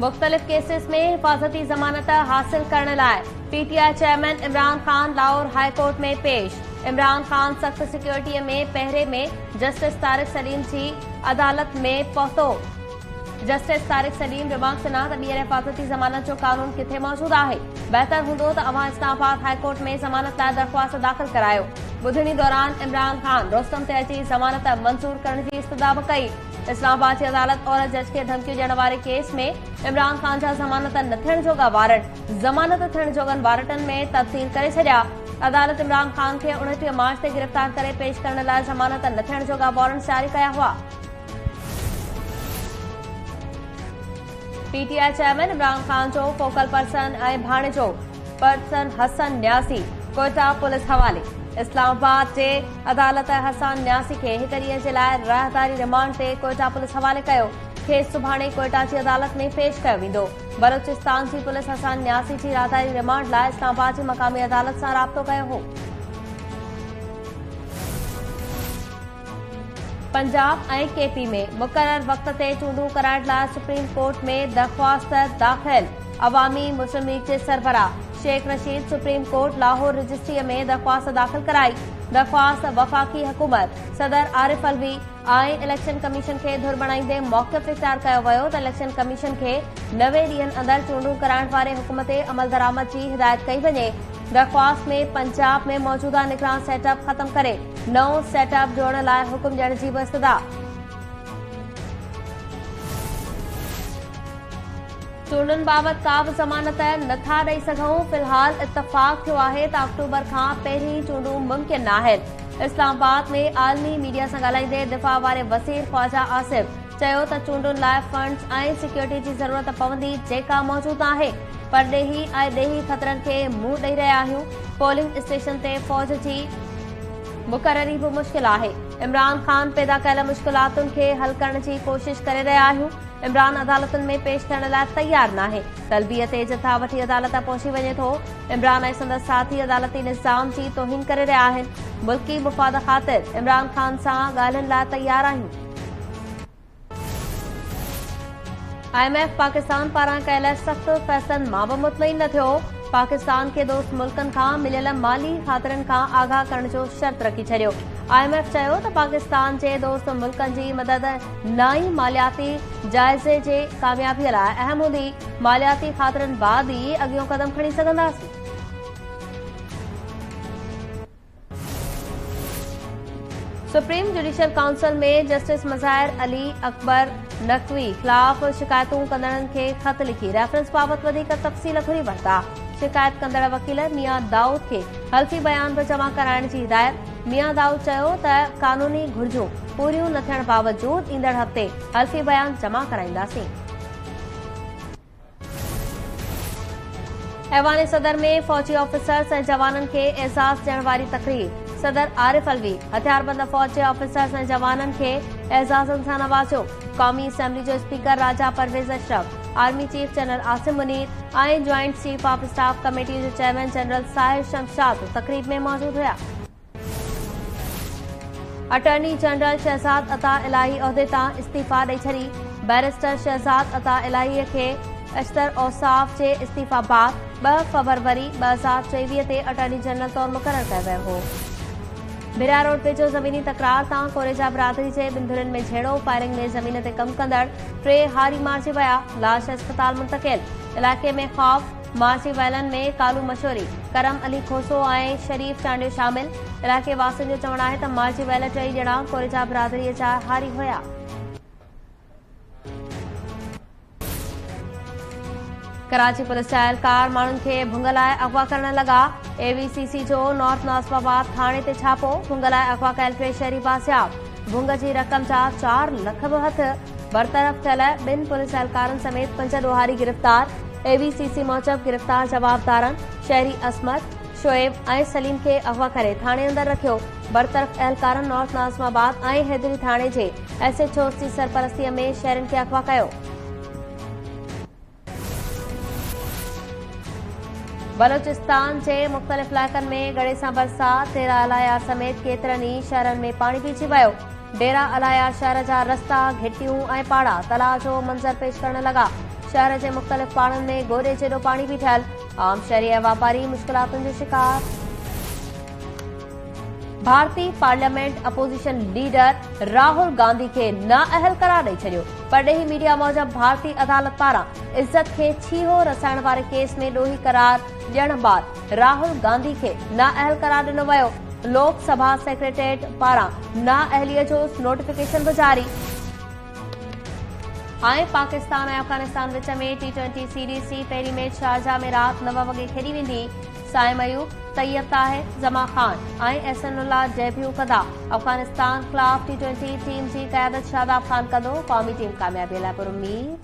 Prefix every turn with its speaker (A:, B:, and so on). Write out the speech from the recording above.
A: मुख्तलिफ केसेस में हिफाजती जमानत हासिल करने लाए PTI chairman Imran Khan Lahore high court में पेश। इमरान खान सख्त सिक्योरिटी में पहरे में जस्टिस तारिक सलीम जी अदालत में पहुतो। जस्टिस तारिक सलीम रिमार्क सिन्हा त ॿीहर हिफाजती ज़मानत जो कानून किथे मौजूद आहे। बहितर हूंदो त अवां इस्लामाबाद हाई कोर्ट में ज़मानत लाइ दरख़्वास्त दाख़िल करायो। ॿुधणी दौरान इमरान खान रोस्तम ते अची ज़मानत मंज़ूर करण जी इस्तदाब कई। इस्लामाबाद जी अदालत औरत जज खे धमकियूं ॾियण वारे केस में इमरान खान जा ज़मानत न थियण जोगा वारंट ज़मानत थियण जोगनि वारंटनि में तब्दील करे छॾिया। अदालत इमरान खान खे 29 मार्च ते गिरफ़्तार करे पेश करण लाइ ज़मानत न थियण जोगा वारंट जारी कया हुआ। पीटीआई चेयरमैन इमरान खान जो फोकल पर्सन ऐं भाणे जो पर्सन हसन न्यासी कोयटा पुलिस हवाले। इस्लामाबाद जे अदालत हसन न्यासी खे 1 ॾींहं जे लाइ राहदारी रिमांड ते कोयटा पुलिस हवाले कयो। खेसि सुभाणे कोयटा जी अदालत में पेश कयो वेंदो। बलोचिस्तान जी पुलिस हसन न्यासी जी राहदारी रिमांड लाइ इस्लामाबाद जी मक़ामी अदालत सां राब्तो कयो हो। पंजाब ऐं केपी में मुक़रर वक़्त ते चूंडूं कराइण लाइ सुप्रीम कोर्ट में दरख़्वास्त दाख़िल। अवामी मुस्लिम लीग जे सरबराह शेख रशीद सुप्रीम कोर्ट लाहौर रजिस्ट्रीअ में दरख़्वास्त दाख़िल कराई। दरख़्वास्त वफ़ाक़ी हुकूमत सदर आरिफ अलवी ऐं इलेक्शन कमीशन खे धुर बणाईंदे मौक़िफ़ इख़्तियार कयो वियो त इलेक्शन कमीशन खे 90 ॾींहनि अंदरि चूंडूं कराइण वारे हुकुम ते अमल दरामद जी हिदायत कई वञे। दरख़्वास्त में पंजाब में मौजूदा निगरान सेटअप ख़त्म करे नओं सेटअप जोड़ण लाइ हुकुम ॾियण जी बि इस्तदा। चूंडुनि बाबति का बि ज़मानत नथा ॾेई सघूं। फ़िलहाल इतफ़ाक़ थियो आहे त अक्टूबर खां पहिरीं चूंडूं मुमकिन नाहिनि। इस्लामाबाद में आलमी मीडिया सां ॻाल्हाईंदे दिफ़ा वारे वज़ीर ख्वाजा आसिफ चयो त चूंडुनि लाइ फंड्स ऐं सिक्योरिटी जी ज़रूरत पवंदी जेका मौजूद आहे। परॾेही ऐं ॾेही ख़तरनि खे मुंहुं ॾेई रहिया आहियूं। पोलिंग स्टेशन ते फ़ौज जी मुक़ररी बि मुश्किल आहे। इमरान खान पैदा कयल मुश्किलातुनि खे हल करण जी कोशिश करे रहिया आहियूं। इमरान अदालतुनि में पेश थियण लाइ तयार नाहे। तलबीअ ते जथा वठी अदालत पहुची वञे थो। इमरान ऐं संदसि साथी अदालती निज़ाम जी तौहीन करे रहिया आहिनि। मुल्की मुफ़ाद ख़ातिर इमरान खान सां ॻाल्हियुनि लाइ तयार आहियूं। IMF पाकिस्तान पारां कयल सख़्त फ़ैसलनि मां बि मुतमइन न थियो। पाकिस्तान खे दोस्त मुल्कनि खां मिलियल माली ख़ातिरनि खां आगाह करण जो शर्त रखी छॾियो। IMF चयो त पाकिस्तान जे दोस्त मुल्कनि जी मदद नई मालियाती जाइज़े जे कामयाबीअ लाइ अहम हूंदी। मालियाती ख़ातिरनि बाद ई अॻियों क़दम खणी सघंदासीं। सुप्रीम जुडिशियल काउंसिल में जस्टिस मज़ाहिर अली अकबर नक़वी ख़िलाफ़ शिकायतूं कंदड़नि खे ख़त लिखी रेफरेंस बाबति वधीक तफ़सील घुरी वरिता। शिकायत कंदड़ वकील मियां दाऊद खे हल्फ़ी बयान बि जमा कराइण जी हिदायत। मियां दाऊद चयो त कानूनी घुर्जूं पूरियूं न थियण बावजूद ईंदड़ हफ़्ते हल्फ़ी बयान जमा कराईंदासीं। ऐवान सदर में फ़ौजी ऑफिसर्स ऐं जवाननि खे एज़ाज़ ॾियण वारी तक़रीर। सदर आरिफ अलवी हथियारबंद फ़ौज जे ऑफिसर्स ऐं जवाननि खे एज़ाज़नि सां नवाज़ियो। क़ौमी असेंबली जो speaker Raja Pervaiz Ashraf, army chief general Asim Munir ऐं joint chief of staff committee जो चेयरमैन जनरल साहिर शमशाद तक़रीब में मौजूद हुआ। अटॉर्नी जनरल शहज़ाद अता इलाही उहिदे तां इस्तीफ़ा ॾेई छॾी। बैरिस्टर शहज़ाद अता इलाही खे अशतर औसाफ जे इस्तीफ़ा बाद 2 फरवरी 2024 ते अटॉर्नी जनरल तौरु मुक़ररु कयो वियो हो। बिरिया रोड वेझो ज़मीनी तकरार तां कोरेजा बिरादरी जे बिंदुरनि में झेड़ो। फायरिंग में ज़मीन ते कमु कंदड़ 3 हारी मारिजी विया। लाश अस्पताल मुंतक़िल। इलाइक़े में ख़ौफ़। मारिजी वियलनि में कालू मशोरी, करम अली खोसो ऐं शरीफ़ चांडियो शामिल। इलाइक़े वासियुनि जो चवणु आहे त मारिजी वियल 3 ॼणा कोरेजा बिरादरीअ जा हारी हुया। कराची पुलिस जा एहलकार माण्हुनि खे भुङ लाइ अगवा करण लॻा। AVCC जो नॉर्थ नाज़िमाबाद थाणे ते छापो। भुङ लाइ अगवा कयल 3 शहरी बाज़ियाब। भुङ जी रक़म जा 4 लख बि हथ। बरतरफ़ थियल 2 पुलिस एहलकारनि समेत 5 ॾोहारी गिरफ़्तार। AVCC मूजिबि गिरफ़्तार जवाबदारनि शहरी असमत, शोएब ऐं सलीम खे अगवा करे थाणे अंदरि रखियो। बरतरफ़ एहलकारनि नॉर्थ नाज़िमाबाद ऐं हैदरी थाणे जे SHOs जी सरपरस्तीअ में शहरनि खे अगवा कयो। बलोचिस्तान जे मुख़्तलिफ़ इलाइक़नि में गड़े सां बरसात। डेरा अलायार समेत केतिरनि ई शहरनि में पाणी पीची वियो। डेरा अलायार शहर जा रस्ता, घिटियूं ऐं पाड़ा तलाउ जो मंज़र पेश करण लॻा। शहर के मुख़्तलिफ़ पाड़नि में गोरे जेॾो पानी भी ठहियल। आम शहरी ऐं वापारी मुश्किलातुनि जो शिकार। भारतीय parliament opposition leader Rahul Gandhi के नाअहल करार ॾेई छॾियो। परॾेही मीडिया मूजिब भारतीय अदालत पारां इज़त खे छीहो रसाइण वारे केस में ॾोही करार ॾियण बाद राहुल गांधी के नाअहल करार ॾिनो वियो। लोकसभा सेक्रेटेरिएट पारां नाअहलीअ जो नोटिफिकेशन बि जारी। पाकिस्तान ऐं अफगानिस्तान विच में T20 सीरीज़ जी पहिरीं मैच शारजाह में रात 9 वॻे खेॾी वेंदी। साइम अयूब, तैयब ताहिर, जमा खान ऐं एहसानुल्लाह डेब्यू कंदा। अफगानिस्तान ख़िलाफ़ T20 टीम जी क़यादत शादाब खान कंदो। क़ौमी टीम कामयाबीअ लाइ पुरुमीद।